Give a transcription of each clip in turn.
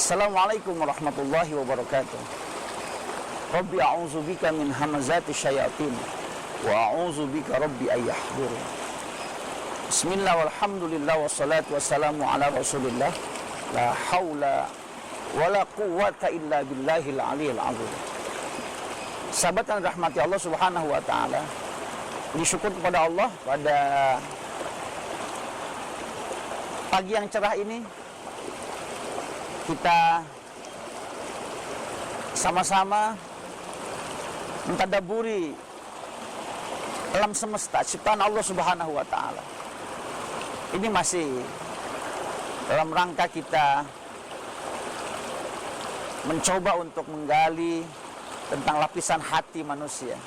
Assalamualaikum warahmatullahi wabarakatuh. Rabbi a'udzubika min hamazati syayatin wa a'udzubika rabbi ayyahdurun. Bismillah walhamdulillah wassalatu wassalamu ala rasulillah. La haula wala quwwata illa billahil aliyil azim. Sahabat yang dirahmati Allah subhanahu wa ta'ala, disyukur kepada Allah pada pagi yang cerah ini kita sama-sama mentadaburi alam semesta ciptaan Allah subhanahu wa ta'ala. Ini masih dalam rangka kita mencoba untuk menggali tentang lapisan hati manusia,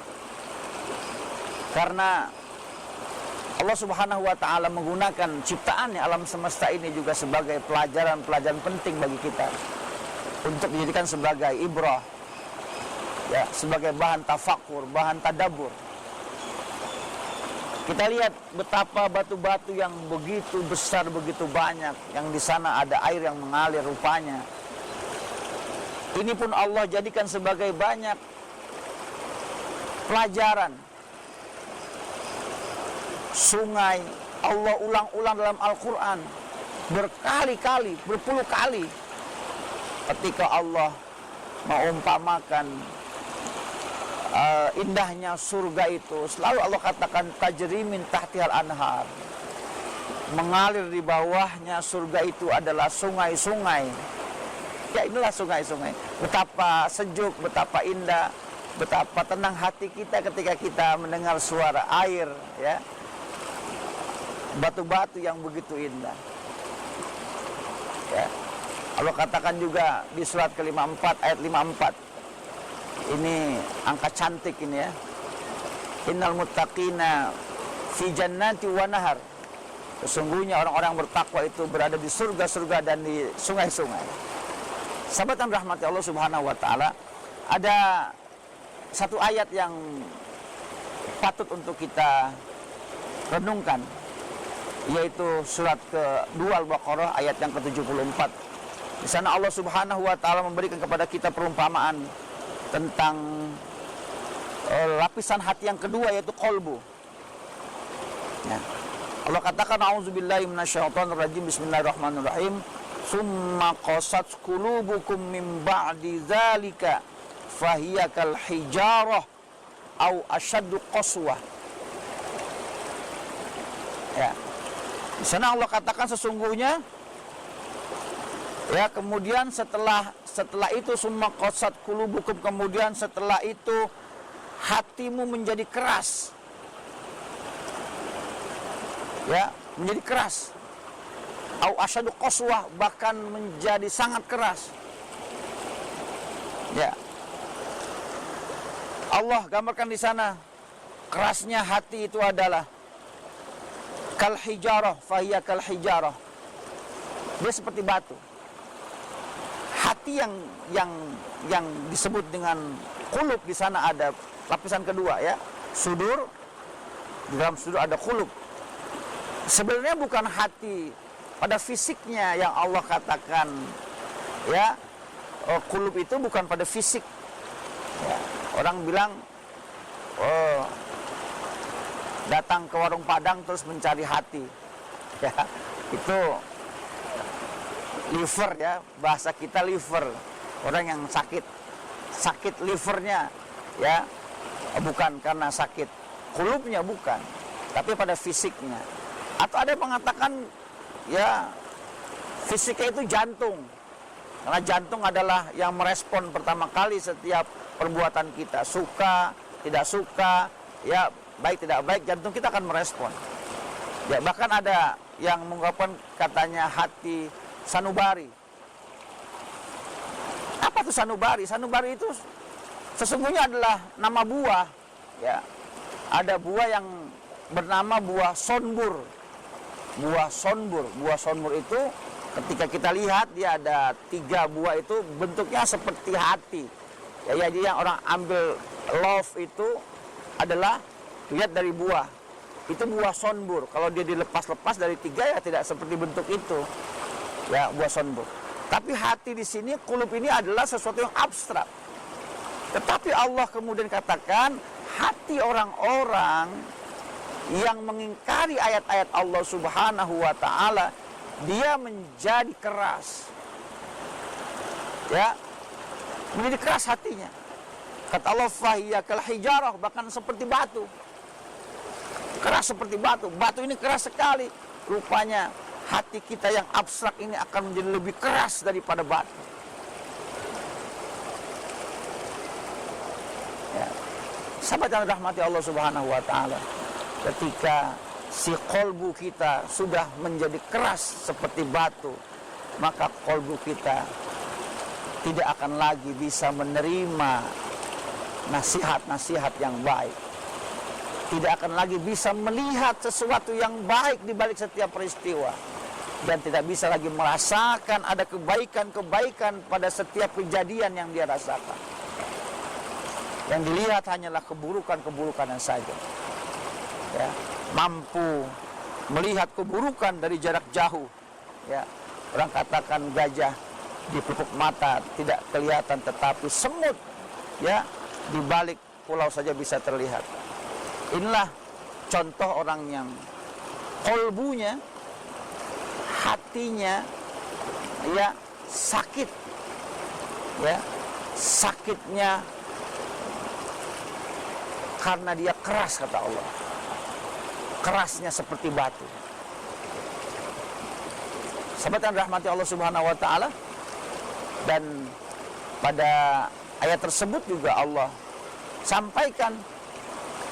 karena Allah subhanahu wa ta'ala menggunakan ciptaannya alam semesta ini juga sebagai pelajaran-pelajaran penting bagi kita untuk dijadikan sebagai ibrah, ya, sebagai bahan tafakur, bahan tadabbur. Kita lihat betapa batu-batu yang begitu besar, begitu banyak, yang di sana ada air yang mengalir rupanya. Ini pun Allah jadikan sebagai banyak pelajaran. Sungai Allah ulang-ulang dalam Al-Quran berkali-kali, berpuluh kali, ketika Allah mengumpamakan indahnya surga itu, selalu Allah katakan tajri min tahtihal anhar, mengalir di bawahnya surga itu adalah sungai-sungai. Ya, inilah sungai-sungai. Betapa sejuk, betapa indah, betapa tenang hati kita ketika kita mendengar suara air, ya, batu-batu yang begitu indah, ya. Allah katakan juga di surat ke-54 ayat 54. Ini angka cantik ini, ya. Innal muttaqina fi jannati wa nahar. Sesungguhnya orang-orang bertakwa itu berada di surga-surga dan di sungai-sungai. Sahabat yang rahmati Allah subhanahu wa ta'ala, ada satu ayat yang patut untuk kita renungkan, yaitu surat ke-2 Al-Baqarah ayat yang ke-74. Di sana Allah subhanahu wa ta'ala memberikan kepada kita perumpamaan tentang lapisan hati yang kedua, yaitu qalbu, ya. Allah katakan a'udzubillahi minasyaitonirrajim, bismillahirrahmanirrahim, summa qasat qulubukum min ba'di dzalika fahiya kal hijarah au asyaddu qaswah. Ya. Di sana Allah katakan sesungguhnya, ya, kemudian setelah itu summa qasat qulubukum, kemudian setelah itu hatimu menjadi keras, ya, menjadi keras, au asyadu qaswah, bahkan menjadi sangat keras, ya. Allah gambarkan di sana kerasnya hati itu adalah kal hijarah, fahiya kal hijarah. Dia seperti batu. Hati yang disebut dengan qulub, di sana ada lapisan kedua, ya, sudur. Di dalam sudur ada qulub. Sebenarnya bukan hati pada fisiknya yang Allah katakan, ya, qulub itu bukan pada fisik, ya. Orang bilang, oh, datang ke warung Padang terus mencari hati, ya, itu liver, ya, bahasa kita liver, orang yang sakit livernya, ya, bukan karena sakit kulubnya, bukan, tapi pada fisiknya. Atau ada yang mengatakan, ya, fisiknya itu jantung, karena jantung adalah yang merespon pertama kali setiap perbuatan kita, suka tidak suka, ya, baik tidak baik, jantung kita akan merespon. Ya, bahkan ada yang mengungkapkan katanya hati sanubari. Apa itu sanubari? Sanubari itu sesungguhnya adalah nama buah, ya. Ada buah yang bernama buah sonbur. Buah sonbur. Buah sonbur itu ketika kita lihat dia ada 3 buah itu bentuknya seperti hati. Ya, jadi yang orang ambil love itu adalah lihat dari buah. Itu buah sonbur. Kalau dia dilepas-lepas dari 3, ya tidak seperti bentuk itu. Ya, buah sonbur. Tapi hati di sini, qulub ini adalah sesuatu yang abstrak. Tetapi Allah kemudian katakan, hati orang-orang yang mengingkari ayat-ayat Allah Subhanahu wa ta'ala, dia menjadi keras. Ya, menjadi keras hatinya. Kata Allah, fahiya kal hijarah, bahkan seperti batu. Keras seperti batu. Batu ini keras sekali. Rupanya hati kita yang abstrak ini akan menjadi lebih keras daripada batu. Ya. Sahabat yang rahmati Allah Subhanahu wa ta'ala, ketika si kolbu kita sudah menjadi keras seperti batu, maka kolbu kita tidak akan lagi bisa menerima nasihat-nasihat yang baik. Tidak akan lagi bisa melihat sesuatu yang baik di balik setiap peristiwa. Dan tidak bisa lagi merasakan ada kebaikan-kebaikan pada setiap kejadian yang dia rasakan. Yang dilihat hanyalah keburukan-keburukan saja. Ya, mampu melihat keburukan dari jarak jauh. Ya, orang katakan gajah di pelupuk mata tidak kelihatan, tetapi semut ya di balik pulau saja bisa terlihat. Inilah contoh orang yang kolbunya, hatinya ya sakit, ya sakitnya karena dia keras, kata Allah. Kerasnya seperti batu. Sahabat yang rahmati Allah Subhanahu wa ta'ala, dan pada ayat tersebut juga Allah sampaikan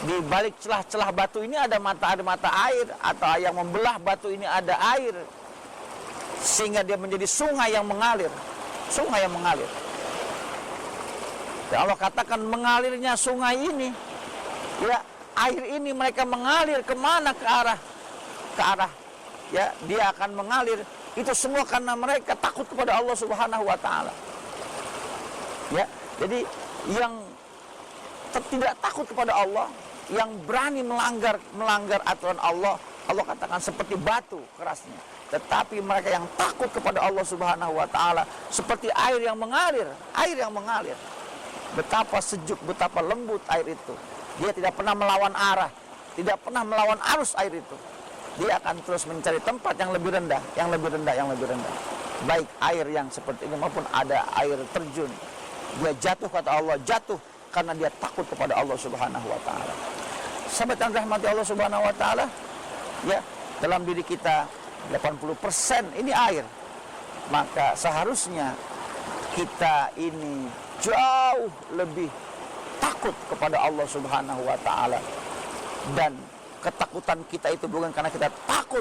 di balik celah-celah batu ini ada mata air, atau yang membelah batu ini ada air, sehingga dia menjadi sungai yang mengalir. Sungai yang mengalir. Dan Allah katakan mengalirnya sungai ini, ya air ini mereka mengalir kemana? Ke arah ya dia akan mengalir. Itu semua karena mereka takut kepada Allah Subhanahu wa ta'ala. Ya, jadi yang tidak takut kepada Allah, yang berani melanggar aturan Allah, Allah katakan seperti batu kerasnya. Tetapi mereka yang takut kepada Allah Subhanahu wa ta'ala seperti air yang mengalir, Betapa sejuk, betapa lembut air itu. Dia tidak pernah melawan arah, tidak pernah melawan arus air itu. Dia akan terus mencari tempat yang lebih rendah, yang lebih rendah. Baik air yang seperti ini maupun ada air terjun. Dia jatuh, kata Allah, jatuh karena dia takut kepada Allah Subhanahu wa ta'ala. Sahabat yang rahmati Allah Subhanahu wa ta'ala, ya, dalam diri kita 80% ini air. Maka seharusnya kita ini jauh lebih takut kepada Allah Subhanahu wa ta'ala. Dan ketakutan kita itu bukan karena kita takut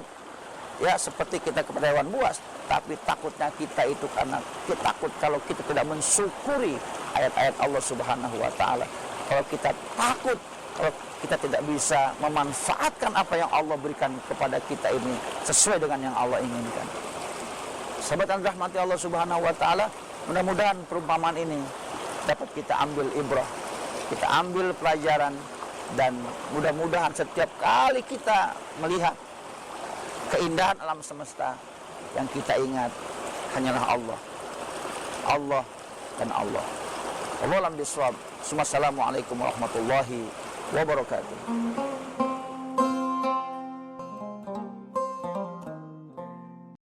ya seperti kita kepada hewan buas, tapi takutnya kita itu karena kita takut kalau kita tidak mensyukuri ayat-ayat Allah Subhanahu wa ta'ala. Kalau kita takut, kalau kita tidak bisa memanfaatkan apa yang Allah berikan kepada kita ini sesuai dengan yang Allah inginkan. Sahabat yang rahmati Allah Subhanahu wa ta'ala, mudah-mudahan perumpamaan ini dapat kita ambil ibrah, kita ambil pelajaran, dan mudah-mudahan setiap kali kita melihat keindahan alam semesta, yang kita ingat hanyalah Allah. Allah dan Allah. Wallahu a'lam bishawab. Assalamualaikum warahmatullahi wabarakatuh.